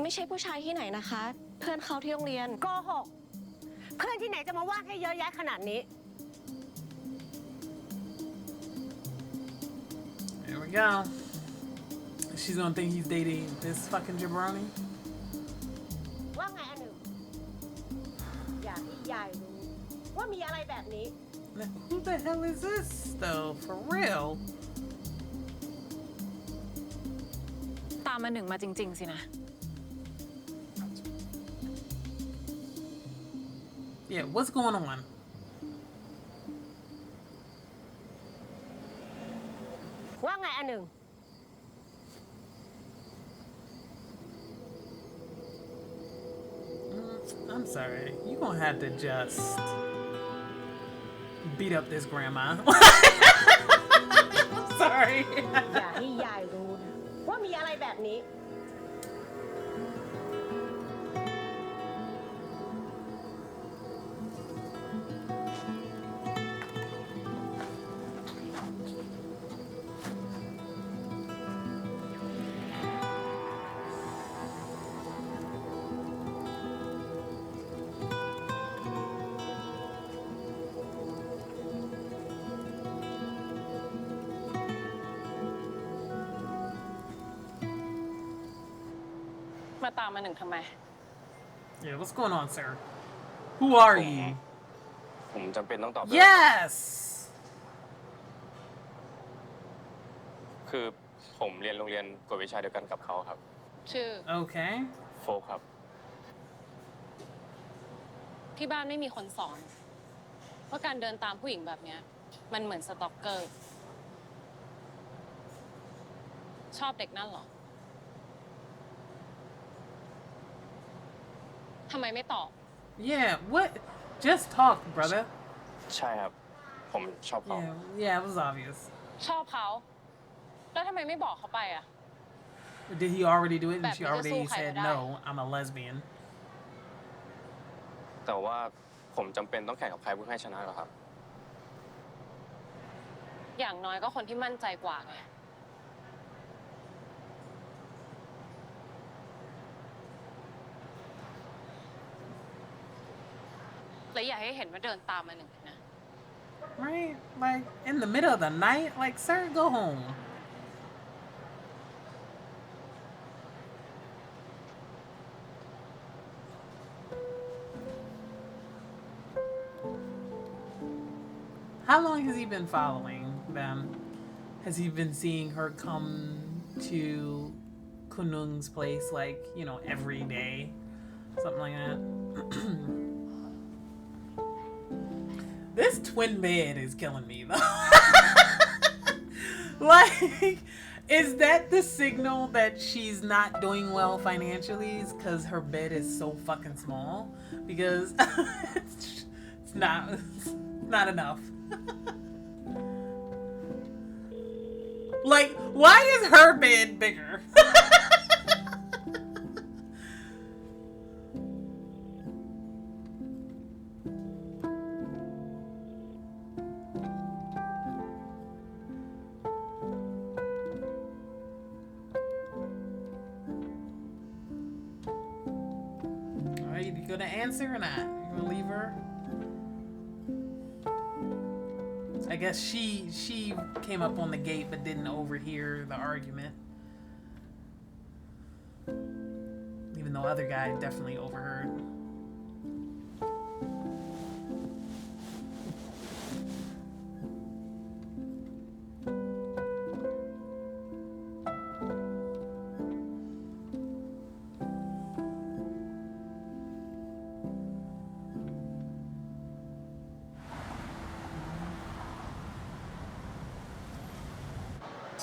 ไม่ใช่ผู้ชายที่ไหนนะคะ เพื่อนเขาที่โรงเรียน โกหก เพื่อนที่ไหนจะมาวาดให้เยอะแยะขนาดนี้ There we go. She's gonna think he's dating this fucking jabroni. ว่าไงอันหนึ่ง อยากให้ยายรู้ว่ามีอะไรแบบนี้ Who the hell is this, though? For real? ตามมาหนึ่งมาจริง ๆ สินะ Yeah, what's going on?ว่าไงอันหนึ่ง I'm sorry. You gonna have to just beat up this grandma. Sorry. อย่าให้ยายรู้นะว่ามีอะไรแบบนี้ มาตามมาหนึ่งทำไม Yeah, what's going on, sir? Who are you? ผมจำเป็นต้องตอบ Yes. คือผมเรียนโรงเรียนกวดวิชาเดียวกันกับเขาครับ ชื่อ Okay. โฟกครับ ที่บ้านไม่มีคนสอน ว่าการเดินตามผู้หญิงแบบเนี้ย มันเหมือนสต็อกเกอร์ ชอบเด็กนั่นเหรอ ทำไมไม่ตอบ Yeah. What? Just talk, brother. ใช่ครับ ผมชอบเขา Yeah. Yeah, it was obvious. ชอบเขา แล้วทำไมไม่บอกเขาไปอ่ะ Did he already do it? Andแบบ she นี้จะ already สู้ใคร said ไม่ได้ no. I'm a lesbian. แต่ว่าผมจำเป็นต้องแข่งกับใครเพื่อให้ชนะเหรอครับ อย่างน้อยก็คนที่มั่นใจกว่าไง และอย่าให้เห็นว่าเดินตามมาหนึ่งนะ Right. right? Like, in the middle of the night? Like, sir, go home. How long has he been following them? Has he been seeing her come to Kunung's place, like, you know, every day? Something like that. This twin bed is killing me, though. Like, is that the signal that she's not doing well financially? Because her bed is so fucking small? Because it's not enough. Like, why is her bed bigger? Are you gonna answer or not? You gonna leave her? I guess she came up on the gate but didn't overhear the argument. Even though other guy definitely overheard.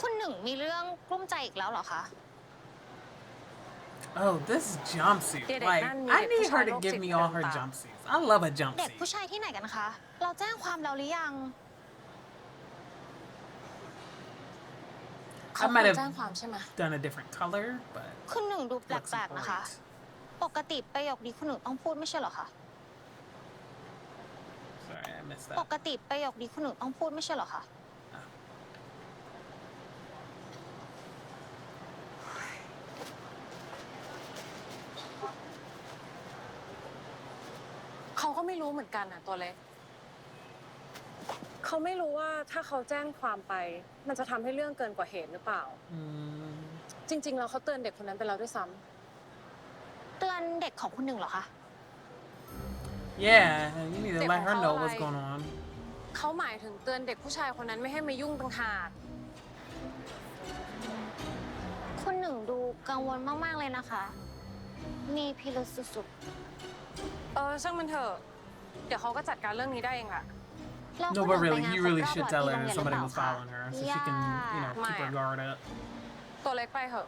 คุณหนึ่งมีเรื่องกลุ้มใจอีกแล้วเหรอคะ Oh, this jumpsuit. Like, I need her to give me all her jumpsuits. I love a เด็ก jumpsuit. ผู้ชายที่ไหนกันคะ เราแจ้งความแล้วหรือยัง เขา I คว might ร have แจ้งความใช่ไหม done a different color, but คุณหนึ่งดูแป looks ลกๆนะคะ great. ปกติประโยคนี้คุณหนึ่งต้องพูดไม่ใช่เหรอคะ Sorry, I missed ป that. กติประโยคนี้คุณหนึ่งต้องพูดไม่ใช่เหรอคะ เขาก็ไม่รู้เหมือนกันอ่ะตัวเล็ก เขาไม่รู้ว่าถ้าเขาแจ้งความไป มันจะทำให้เรื่องเกินกว่าเหตุหรือเปล่า จริงๆแล้วเขาเตือนเด็กคนนั้นไปแล้วด้วยซ้ำ เตือนเด็กของคุณหนึ่งเหรอคะ Yeah, you need to let her know what's going on. เขาหมายถึงเตือนเด็กผู้ชายคนนั้นไม่ให้มายุ่งต่างหาก คุณหนึ่งดูกังวลมากๆเลยนะคะ มีพิรุษสุด ช่างมันเถอะ เดี๋ยวเขาก็จัดการเรื่องนี้ได้เองอะ ๆแล้ว No, คุณห but นึ่งไป really, งาน you ครบ really รอบ should ที่ tell โร her งเรียนหรือ somebody เปล่า was คะ following her so she can, you know, keep her guard up. ตัวเล็กไปเถอะ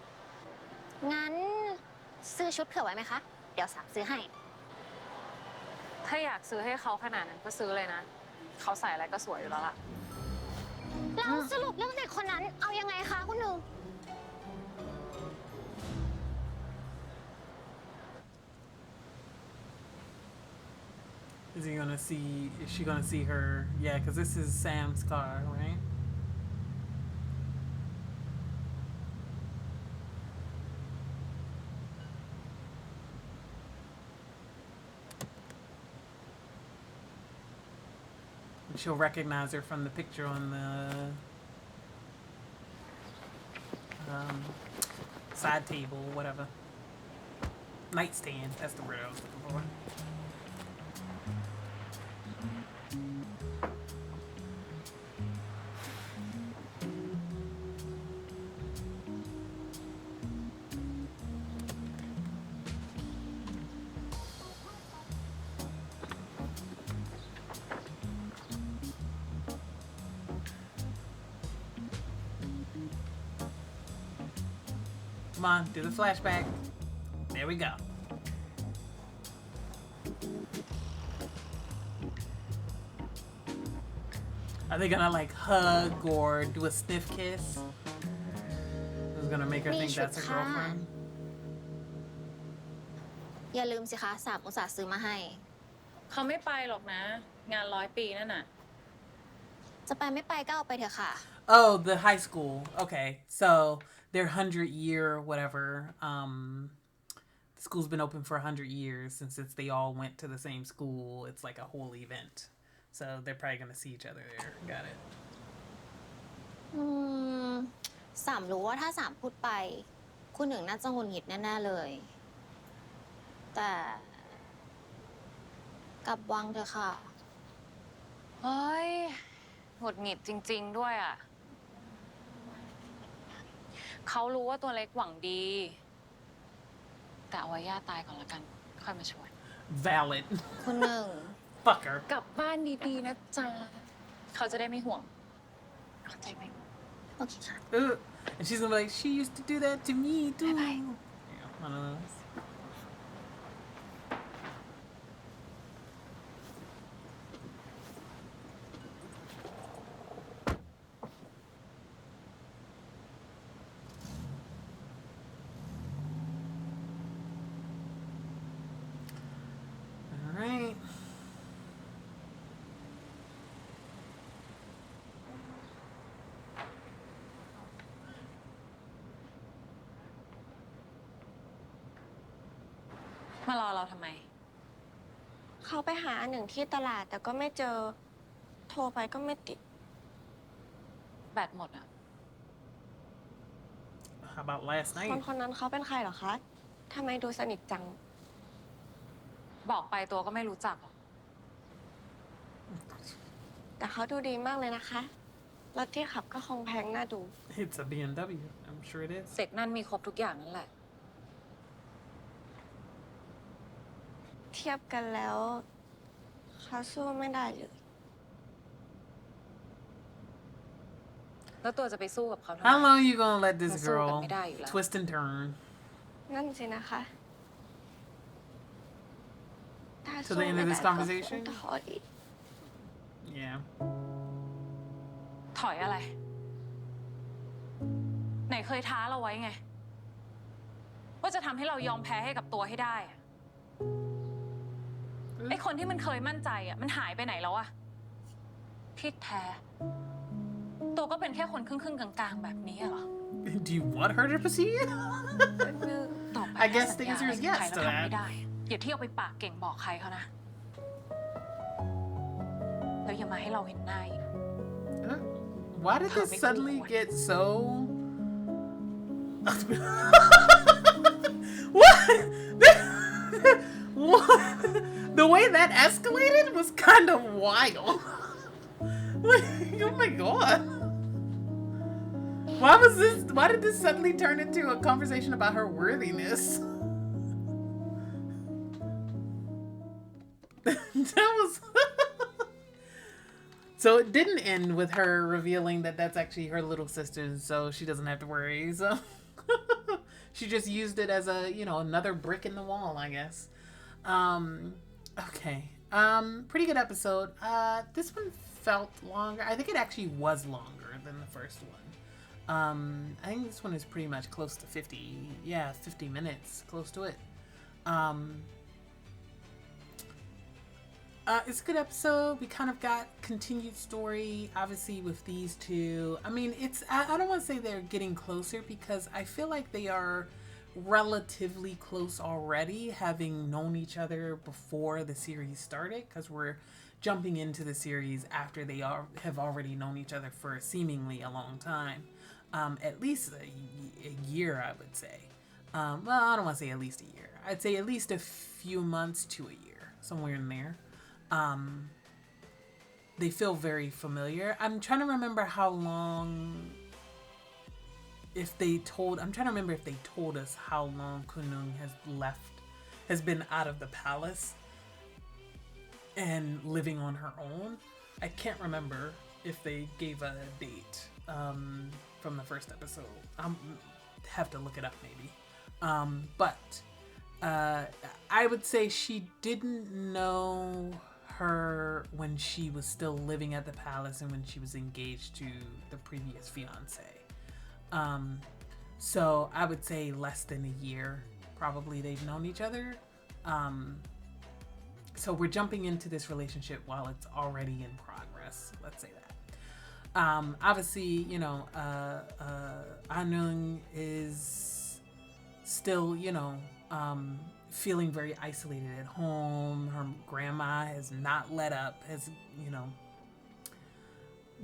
งั้นซื้อชุดเผื่อไว้ไหมคะ เดี๋ยวสั่งซื้อให้ ถ้าอยากซื้อให้เขาขนาดนั้นก็ซื้อเลยนะ เขาใส่อะไรก็สวยอยู่แล้วล่ะ แล้วสรุปเรื่องเด็กคนนั้นเอายังไงคะคุณหนึ่ง Is he gonna see? Is she gonna see her? Yeah, because this is Sam's car, right? And she'll recognize her from the picture on the side table, whatever. Nightstand. That's the word I was looking for. Come on, do the flashback. There we go. Are they gonna like hug or do a sniff kiss? This is gonna make her think that's her girlfriend. อย่าลืมสิคะสามอุตส่าห์ซื้อมาให้ เขาไม่ไปหรอกนะ งาน100 ปีนั่นน่ะ จะไปไม่ไปก็เอาไปเถอะค่ะ Oh, the high school. Okay, so their 100-year whatever. The school's been open for 100 years, and since they all went to the same school, it's like a whole event. So they're probably gonna see each other there. Got it. สามรู้ว่าถ้าสามพูดไป คุณหนึ่งน่าจะหงุดหงิดแน่ๆเลย แต่กลับวังเถอะค่ะ เฮ้ยหงุดหงิดจริง ๆ ด้วยอ่ะ เขารู้ว่าตัวเล็กหวังดี แต่เอาไว้ย่าตายก่อนละกัน ค่อยมาช่วย Valid. คุณหนึ่ง Fucker. กลับบ้านดีๆนะจ๊ะ เขาจะได้ไม่ห่วงเข้าใจไหม โอเคค่ะ And she's gonna be like, she used to do that to me too. Bye-bye. Yeah, one of those. All right. .มารอเราทำไม เขาไปหาหนึ่งที่ตลาดแต่ก็ไม่เจอ โทรไปก็ไม่ติด แบตหมดอ่ะ How about last คน night? คนนั้นเขาเป็นใครเหรอคะทำไมดูสนิทจัง บอกไปตัวก็ไม่รู้จักหรอก แต่เขาดูดีมากเลยนะคะ รถที่ขับก็คงแพงน่าดู It's a BMW. I'm sure it is. เสกนั่นมีครบทุกอย่างนั่นแหละ เทียบกันแล้ว เขาสู้ไม่ได้เลย แล้วตัวจะไปสู้กับเขาทำไม How long are you gonna let this Let's see what girl we got, you know. twist and turn นั่นสินะคะถ้า to the end of this สู้ไม่ได้ก็คง conversation? ถอย Yeah. ถอยอะไร ไหนเคยท้าเราไว้ไง ว่าจะทำให้เรายอมแพ้ให้กับตัวให้ได้อะไอคนที่มันเคยมั่นใจอ่ะ มันหายไปไหนแล้วอะที่แท้ ตัวก็เป็นแค่คนครึ่งๆกลางๆแบบนี้อะเหรอ Do you want her to pursue you? ต่อไป I guess ถ้า the สัญ answer ญา is อะไร yes กับ to ใครแล้วทำ that. ไม่ได้ อย่าเที่ยวไปปากเก่งบอกใครเขานะ แล้วอย่ามาให้เราเห็นหน้าอีก Why did this Make suddenly me get so? What? What? The way that escalated was kind of wild. Like, oh my god. Why was this? Why did this suddenly turn into a conversation about her worthiness? That was. So it didn't end with her revealing that that's actually her little sister, so she doesn't have to worry. So she just used it as a, you know, another brick in the wall, I guess. Okay. Pretty good episode. This one felt longer. I think it actually was longer than the first one. I think this one is pretty much close to 50 minutes, close to it. It's a good episode. We kind of got continued story, obviously, with these two. I mean, I don't want to say they're getting closer because I feel like they are relatively close already, having known each other before the series started, because we're jumping into the series after they have already known each other for seemingly a long time. At least a year, I would say. Well, I don't want to say at least a year. I'd say at least a few months to a year, somewhere in there. They feel very familiar. I'm trying to remember how long, I'm trying to remember if they told us how long Kunlun has been out of the palace and living on her own. I can't remember if they gave a date from the first episode. I'll have to look it up maybe. But I would say she didn't know her when she was still living at the palace and when she was engaged to the previous fiance. So I would say less than a year probably they've known each other. So we're jumping into this relationship while it's already in progress, let's say that. Obviously, you know, Anung is still, you know, feeling very isolated at home. Her grandma has not let up, has, you know,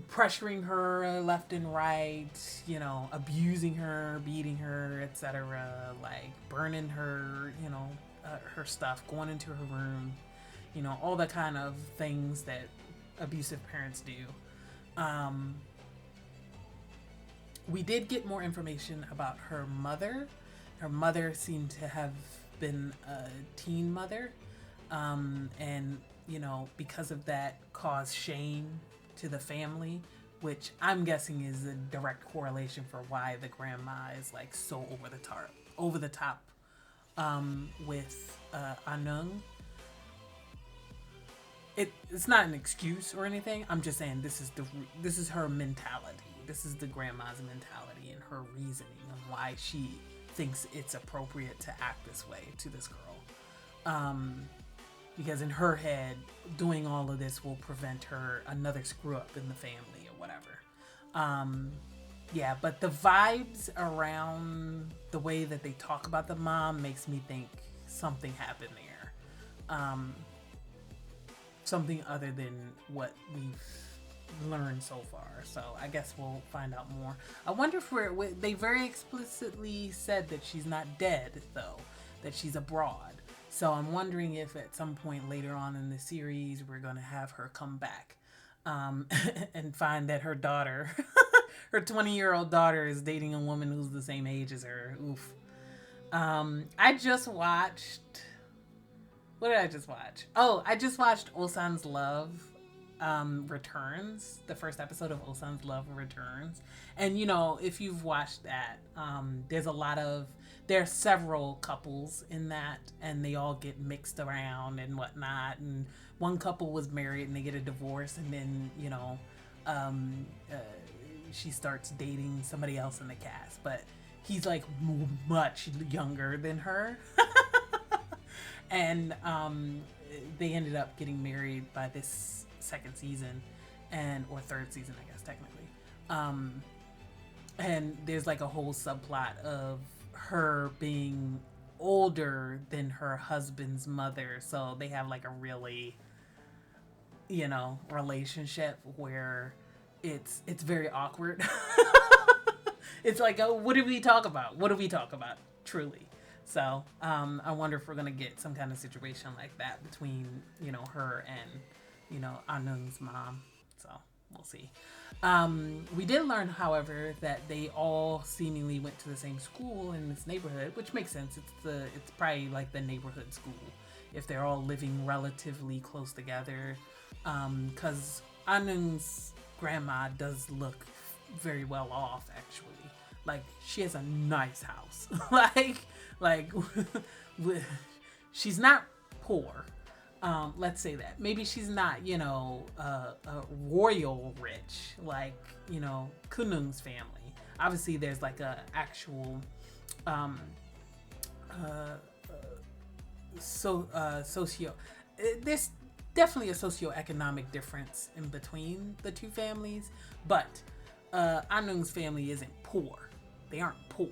pressuring her left and right, you know, abusing her, beating her, etc., like burning her, you know, her stuff, going into her room, you know, all the kind of things that abusive parents do. We did get more information about her mother. Her mother seemed to have been a teen mother, and, you know, because of that caused shame to the family, which I'm guessing is a direct correlation for why the grandma is like so over the top with Anung. It's not an excuse or anything. I'm just saying this is her mentality. This is the grandma's mentality and her reasoning on why she thinks it's appropriate to act this way to this girl. Because in her head, doing all of this will prevent her another screw up in the family or whatever. Yeah, but the vibes around the way that they talk about the mom makes me think something happened there. Something other than what we've learned so far. So I guess we'll find out more. I wonder if they very explicitly said that she's not dead, though, that she's abroad. So I'm wondering if at some point later on in the series we're going to have her come back and find that her daughter, her 20-year-old daughter, is dating a woman who's the same age as her. Oof. I just watched... What did I just watch? Oh, I just watched Osan's Love Returns, the first episode of Osan's Love Returns. And, you know, if you've watched that, there are several couples in that, and they all get mixed around and whatnot. And one couple was married and they get a divorce, and then, you know, she starts dating somebody else in the cast, but he's like much younger than her. And they ended up getting married by this second season, or third season, I guess, technically. And there's like a whole subplot of her being older than her husband's mother, so they have like a really, you know, relationship where it's very awkward. It's like, oh, what did we talk about? What do we talk about? Truly. So I wonder if we're gonna get some kind of situation like that between, you know, her and, you know, Anung's mom. So we'll see. We did learn, however, that they all seemingly went to the same school in this neighborhood, which makes sense. It's probably like the neighborhood school if they're all living relatively close together. Because Anung's grandma does look very well off, actually. Like, she has a nice house. like she's not poor. Let's say that. Maybe she's not, you know, royal rich, like, you know, Kunung's family. Obviously, there's like a actual there's definitely a socioeconomic difference in between the two families, but Anung's family isn't poor. They aren't poor,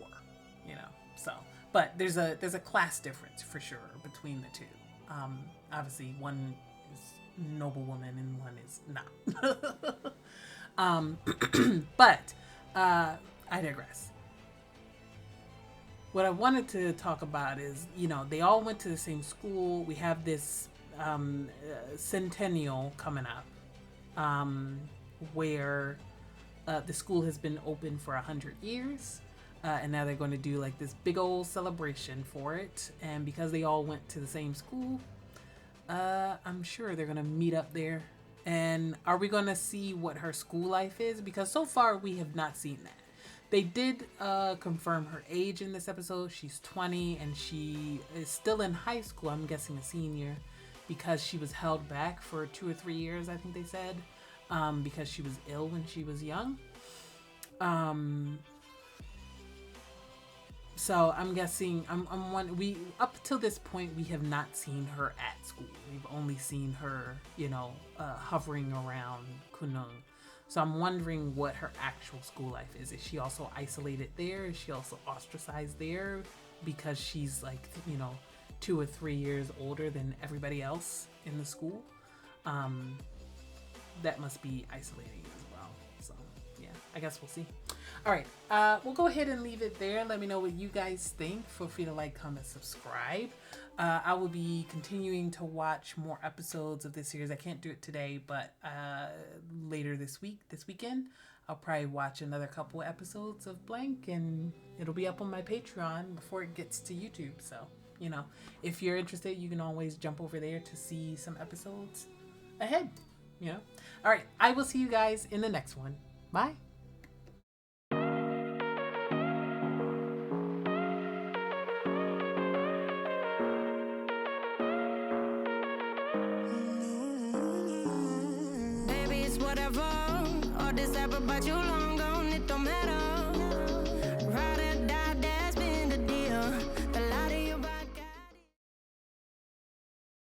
you know. So, but there's a class difference for sure between the two. Obviously, one is noblewoman and one is not. But I digress. What I wanted to talk about is, you know, they all went to the same school. We have this centennial coming up, where the school has been open for 100 years. And now they're going to do like this big old celebration for it. And because they all went to the same school, I'm sure they're going to meet up there. And are we going to see what her school life is? Because so far we have not seen that. They did confirm her age in this episode. She's 20 and she is still in high school. I'm guessing a senior, because she was held back for 2 or 3 years, I think they said, because she was ill when she was young. So I'm guessing we up till this point we have not seen her at school. We've only seen her, you know, hovering around Kunung. So I'm wondering what her actual school life is. Is she also isolated there? Is she also ostracized there because she's like, you know, 2 or 3 years older than everybody else in the school. That must be isolating as well. So yeah, I guess we'll see. All right, we'll go ahead and leave it there. Let me know what you guys think. Feel free to like, comment, subscribe. I will be continuing to watch more episodes of this series. I can't do it today, but later this weekend, I'll probably watch another couple episodes of Blank, and it'll be up on my Patreon before it gets to YouTube. So, you know, if you're interested, you can always jump over there to see some episodes ahead, you know. All right, I will see you guys in the next one. Bye. Baby, it's whatever. All this ever, but you long gone. It don't matter.